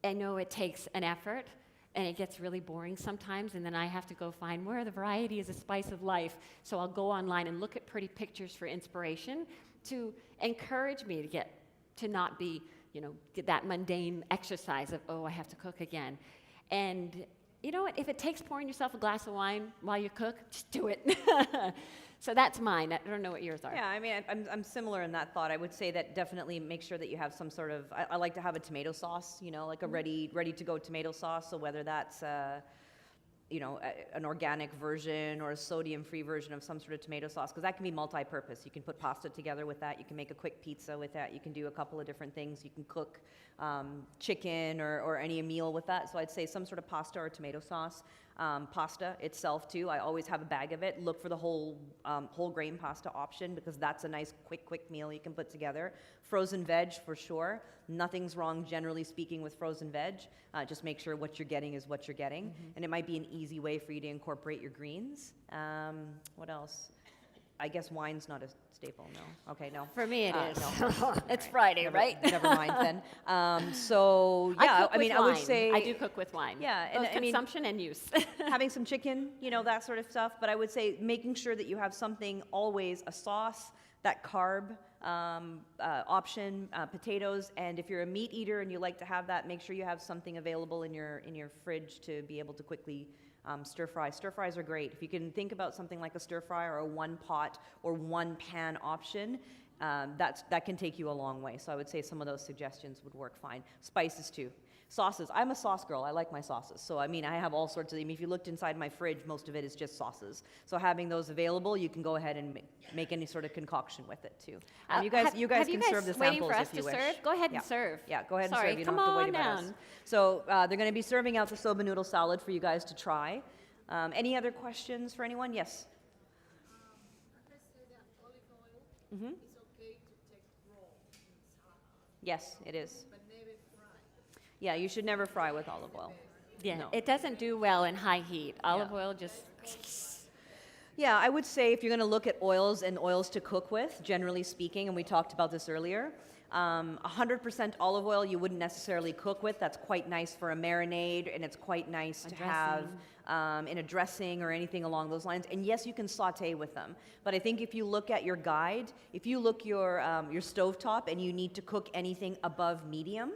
I know it takes an effort, and it gets really boring sometimes, and then I have to go find where the variety is a spice of life. So I'll go online and look at pretty pictures for inspiration to encourage me to not be, get that mundane exercise of, oh, I have to cook again. And you know what? If it takes pouring yourself a glass of wine while you cook, just do it. So that's mine. I don't know what yours are. Yeah, I mean, I'm similar in that thought. I would say that definitely make sure that you have some sort of, I like to have a tomato sauce, like a ready-to-go tomato sauce. So whether that's, an organic version or a sodium-free version of some sort of tomato sauce, because that can be multi-purpose. You can put pasta together with that. You can make a quick pizza with that. You can do a couple of different things. You can cook chicken or any meal with that. So I'd say some sort of pasta or tomato sauce. Pasta itself too, I always have a bag of it. Look for the whole grain pasta option, because that's a nice quick meal you can put together. Frozen veg for sure. Nothing's wrong, generally speaking, with frozen veg. Just make sure what you're getting is what you're getting. Mm-hmm. And it might be an easy way for you to incorporate your greens. What else? I guess wine's not a staple, no. Okay, no. For me it is. No. It's Friday, right? Never mind then. So, yeah, I would say... I do cook with wine. Yeah. Both consumption and use. Having some chicken, that sort of stuff. But I would say making sure that you have something, always a sauce, that carb option, potatoes, and if you're a meat eater and you like to have that, make sure you have something available in your fridge to be able to quickly stir fry. Stir fries are great. If you can think about something like a stir fry or a one pot or one pan option, that can take you a long way. So I would say some of those suggestions would work fine. Spices too. Sauces. I'm a sauce girl. I like my sauces. So I have all sorts of them. If you looked inside my fridge, most of it is just sauces. So having those available, you can go ahead and make any sort of concoction with it too. You guys can serve the samples if you wish. Serve? Go ahead and serve. Yeah, go ahead and Sorry, serve. You don't have to wait about us. So they're going to be serving out the soba noodle salad for you guys to try. Any other questions for anyone? Yes. Mm-hmm. Yes, it is. Yeah, you should never fry with olive oil. Yeah, No. it doesn't do well in high heat. Olive oil just... Yeah, I would say if you're going to look at oils and oils to cook with, generally speaking, and we talked about this earlier, 100% olive oil you wouldn't necessarily cook with. That's quite nice for a marinade, and it's quite nice to have in a dressing or anything along those lines. And yes, you can saute with them. But I think if you look at your guide, if you look your stovetop and you need to cook anything above medium,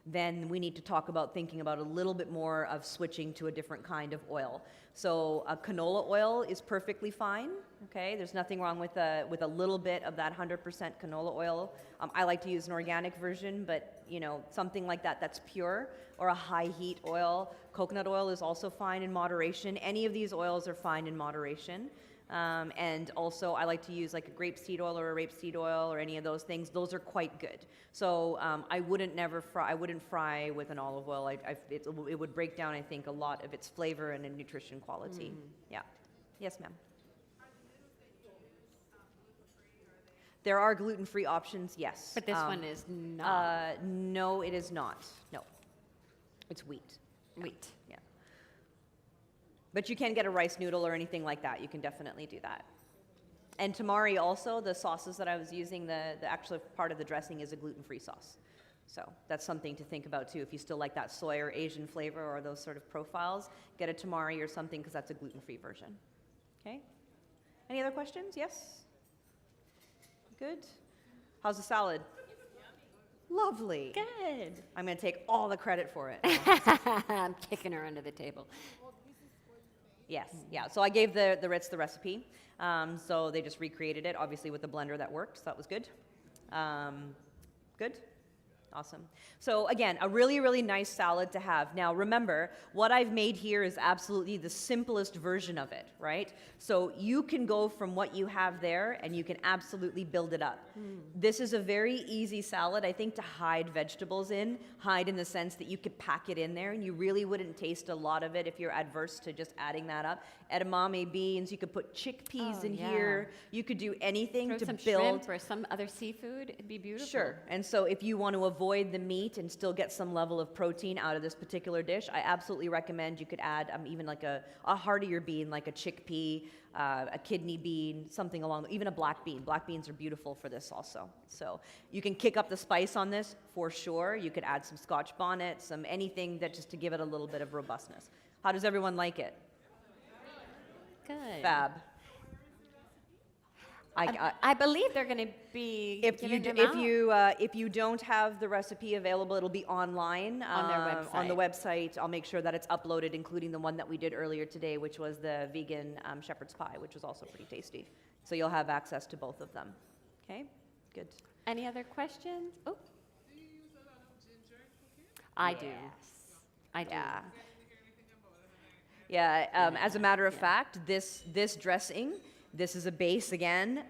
then we need to talk about thinking about a little bit more of switching to a different kind of oil. So canola oil is perfectly fine, okay? There's nothing wrong with a little bit of that 100% canola oil. I like to use an organic version, but something like that's pure, or a high heat oil. Coconut oil is also fine in moderation. Any of these oils are fine in moderation. And also I like to use like a grapeseed oil or a rapeseed oil or any of those things. Those are quite good. So I wouldn't fry with an olive oil. It would break down, I think, a lot of its flavor and nutrition quality. Yeah. Yes, ma'am. There are gluten-free options, yes. But this one is not No, it is not. No. It's wheat. wheat. Yeah. But you can get a rice noodle or anything like that. You can definitely do that. And tamari also, the sauces that I was using, the actual part of the dressing is a gluten-free sauce. So that's something to think about too. If you still like that soy or Asian flavor or those sort of profiles, get a tamari or something because that's a gluten-free version. Okay? Any other questions? Yes? Good? How's the salad? Lovely. Good. I'm going to take all the credit for it. I'm kicking her under the table. Yes, yeah. So I gave the Ritz the recipe. So they just recreated it, obviously with the blender that worked, so that was good. Good? Awesome. So again, a really, really nice salad to have. Now remember, what I've made here is absolutely the simplest version of it, right? So you can go from what you have there and you can absolutely build it up. This is a very easy salad, I think, to hide vegetables in. Hide in the sense that you could pack it in there and you really wouldn't taste a lot of it if you're adverse to just adding that up. Edamame beans, you could put chickpeas in here. You could do anything Throw to some build. shrimp or some other seafood. It'd be beautiful. Sure. And so if you want to avoid the meat and still get some level of protein out of this particular dish, I absolutely recommend you could add even like a heartier bean, like a chickpea, a kidney bean, something along, even a black bean. Black beans are beautiful for this also. So you can kick up the spice on this for sure. You could add some Scotch bonnet, some anything that just to give it a little bit of robustness. How does everyone like it? Good. Fab. I believe they're going to be If you giving them out. if you don't have the recipe available, it'll be online On their On the website, I'll make sure that it's uploaded, including the one that we did earlier today, which was the vegan shepherd's pie, which was also pretty tasty. So you'll have access to both of them. Okay, good. Any other questions? Oh, Do you use a lot of ginger in cooking? I do. I do. Yeah. Did you hear anything about it? Yeah, as a matter of fact, this dressing, this is a base again.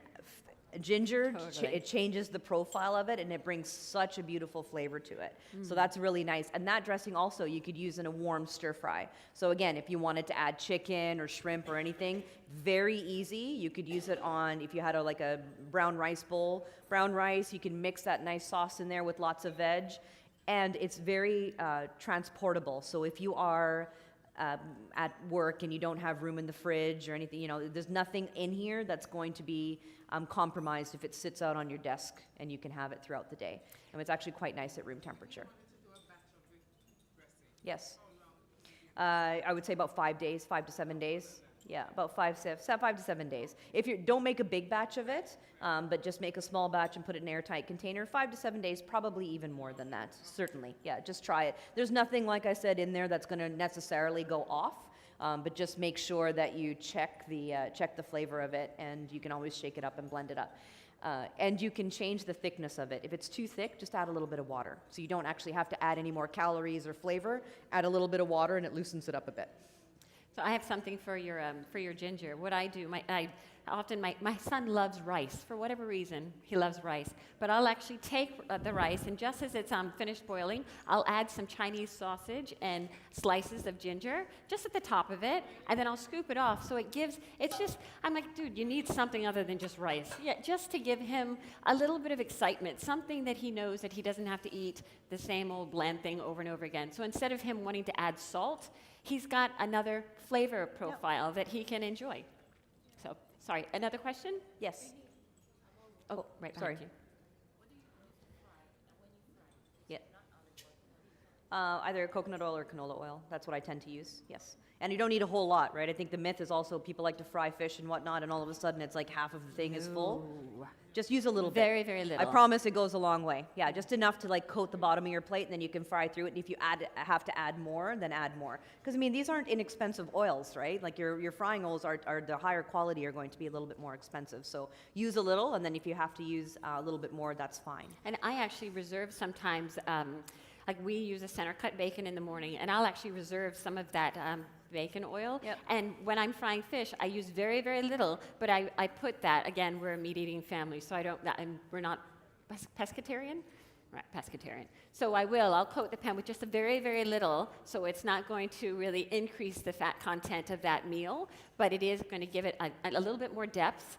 Ginger, Totally. it changes the profile of it and it brings such a beautiful flavor to it. So that's really nice. And that dressing also you could use in a warm stir fry. So again, if you wanted to add chicken or shrimp or anything, very easy. You could use it on, if you had like a brown rice bowl, brown rice, you can mix that nice sauce in there with lots of veg. And it's very transportable. So if you are at work and you don't have room in the fridge or anything, there's nothing in here that's going to be compromised if it sits out on your desk and you can have it throughout the day. And it's actually quite nice at room temperature. Yes. I would say about 5 days, 5 to 7 days. Yeah, about 5 to 7 days. If you don't make a big batch of it, but just make a small batch and put it in an airtight container, 5 to 7 days, probably even more than that, certainly. Yeah, just try it. There's nothing, like I said, in there that's going to necessarily go off, but just make sure that you check the flavor of it, and you can always shake it up and blend it up. And you can change the thickness of it. If it's too thick, just add a little bit of water. So you don't actually have to add any more calories or flavor. Add a little bit of water, and it loosens it up a bit. So I have something for your ginger. What I do, my son loves rice. For whatever reason, he loves rice. But I'll actually take the rice, and just as it's finished boiling, I'll add some Chinese sausage and slices of ginger just at the top of it, and then I'll scoop it off. So I'm like, dude, you need something other than just rice. Yeah, just to give him a little bit of excitement, something that he knows that he doesn't have to eat the same old bland thing over and over again. So instead of him wanting to add salt, he's got another flavor profile that he can enjoy. So, sorry, another question? Yes. Oh, right sorry. behind you. Yeah. Either coconut oil or canola oil. That's what I tend to use, yes. And you don't need a whole lot, right? I think the myth is also people like to fry fish and whatnot, and all of a sudden it's like half of the thing is full. Ooh. Just use a little bit. Very, very little. I promise it goes a long way. Yeah, just enough to like coat the bottom of your plate, and then you can fry through it. And if you have to add more, then add more. Because I mean, these aren't inexpensive oils, right? Like your frying oils are the higher quality are going to be a little bit more expensive. So use a little, and then if you have to use a little bit more, that's fine. And I actually reserve sometimes, like we use a center cut bacon in the morning, and I'll actually reserve some of that bacon oil. Yep. And when I'm frying fish, I use very, very little, but I put that, again, we're a meat-eating family, so we're not pescatarian? pescatarian. So I'll coat the pan with just a very, very little, so it's not going to really increase the fat content of that meal, but it is going to give it a little bit more depth,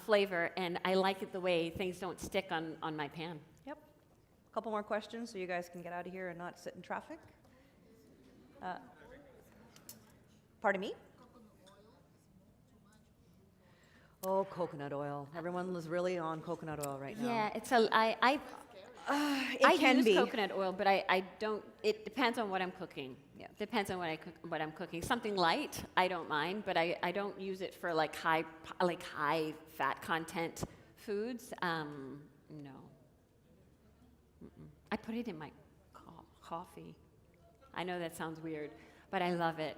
flavor, and I like it the way things don't stick on my pan. Yep. A couple more questions so you guys can get out of here and not sit in traffic. Pardon me? Oh, coconut oil. Everyone is really on coconut oil right now. Yeah, it's It I can use be. coconut oil, but I don't. It depends on what I'm cooking. Yeah. Depends on what I'm cooking. Something light, I don't mind, but I don't use it for like high fat content foods. No. Mm-mm. I put it in my coffee. I know that sounds weird, but I love it.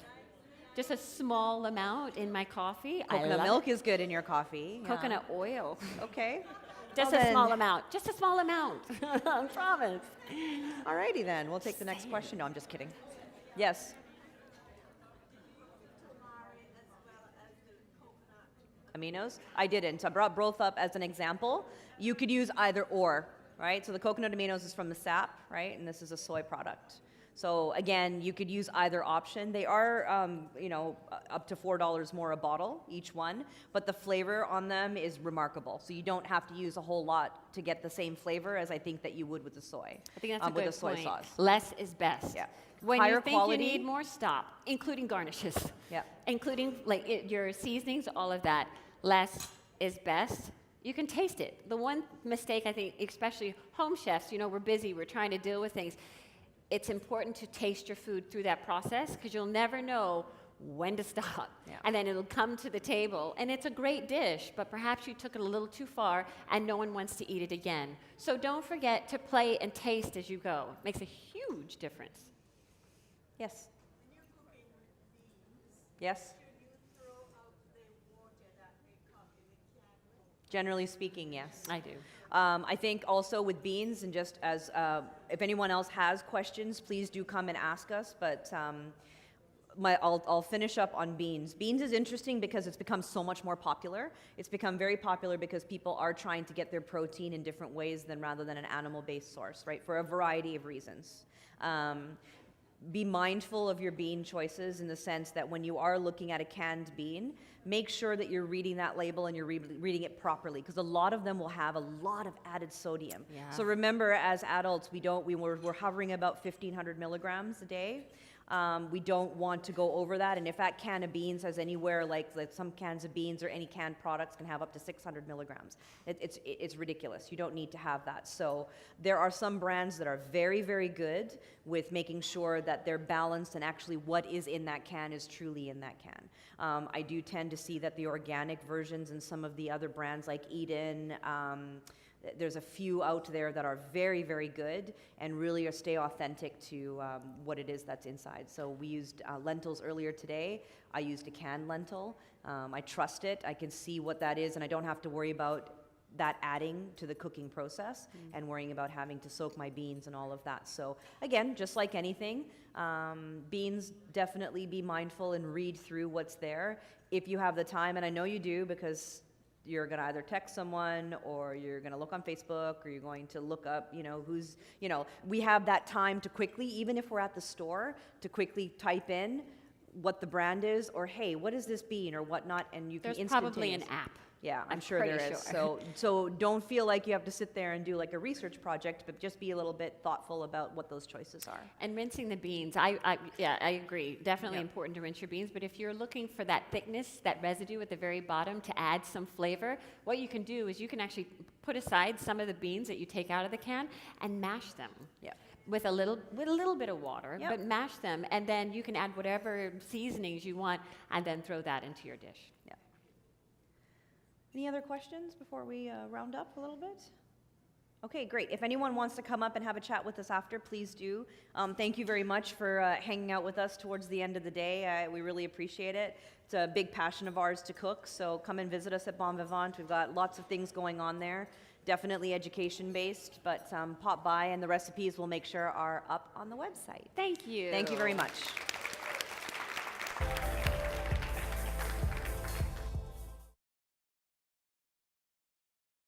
Just a small amount in my coffee. Coconut milk is good in your coffee. Yeah. Coconut oil. Okay. Just Well a then- small amount. Just a small amount. I promise. Alrighty then. We'll take the next question. No, I'm just kidding. Yes. Aminos? I didn't. I brought both up as an example. You could use either or, right? So the coconut aminos is from the sap, right? And this is a soy product. So again, you could use either option. They are, up to $4 more a bottle, each one, but the flavor on them is remarkable. So you don't have to use a whole lot to get the same flavor as I think that you would with the soy. I think that's a with good the soy point. sauce. Less is best. Yeah. When Higher you think quality. you need more, stop, including garnishes. Yeah. Including your seasonings, all of that. Less is best. You can taste it. The one mistake I think, especially home chefs, we're busy, we're trying to deal with things. It's important to taste your food through that process because you'll never know when to stop. Yeah. And then it'll come to the table and it's a great dish, but perhaps you took it a little too far and no one wants to eat it again. So don't forget to play and taste as you go. It makes a huge difference. Yes. Yes. Generally speaking, yes. I do. I think also with beans, and just as if anyone else has questions, please do come and ask us. But I'll finish up on beans. Beans is interesting because it's become so much more popular. It's become very popular because people are trying to get their protein in different ways rather than an animal-based source, right? For a variety of reasons. Be mindful of your bean choices in the sense that when you are looking at a canned bean, make sure that you're reading that label and you're reading it properly because a lot of them will have a lot of added sodium. Yeah. So remember, as adults, we're hovering about 1,500 milligrams a day. We don't want to go over that, and if that can of beans has anywhere like some cans of beans or any canned products can have up to 600 milligrams. It's ridiculous. You don't need to have that. So there are some brands that are very, very good with making sure that they're balanced and actually what is in that can is truly in that can. I do tend to see that the organic versions and some of the other brands like Eden, there's a few out there that are very, very good and really stay authentic to what it is that's inside. So we used lentils earlier today. I used a canned lentil. I trust it. I can see what that is, and I don't have to worry about that adding to the cooking process and worrying about having to soak my beans and all of that. So again, just like anything, beans, definitely be mindful and read through what's there if you have the time, and I know you do because you're going to either text someone or you're going to look on Facebook or you're going to look up, we have that time to quickly, even if we're at the store, to quickly type in what the brand is or, hey, what is this bean or whatnot, and you can There's probably an instantaneously- app. Yeah, I'm sure pretty there is. sure. So don't feel like you have to sit there and do like a research project, but just be a little bit thoughtful about what those choices are. And rinsing the beans, I agree. Definitely Yeah. important to rinse your beans. But if you're looking for that thickness, that residue at the very bottom to add some flavor, what you can do is you can actually put aside some of the beans that you take out of the can and mash them. Yeah. With a little bit of water, Yep. but mash them, and then you can add whatever seasonings you want, and then throw that into your dish. Yeah. Any other questions before we round up a little bit? Okay, great. If anyone wants to come up and have a chat with us after, please do. Thank you very much for hanging out with us towards the end of the day. We really appreciate it. It's a big passion of ours to cook, so come and visit us at Bon Vivant. We've got lots of things going on there. Definitely education-based, but pop by, and the recipes we'll make sure are up on the website. Thank you. Thank you very much.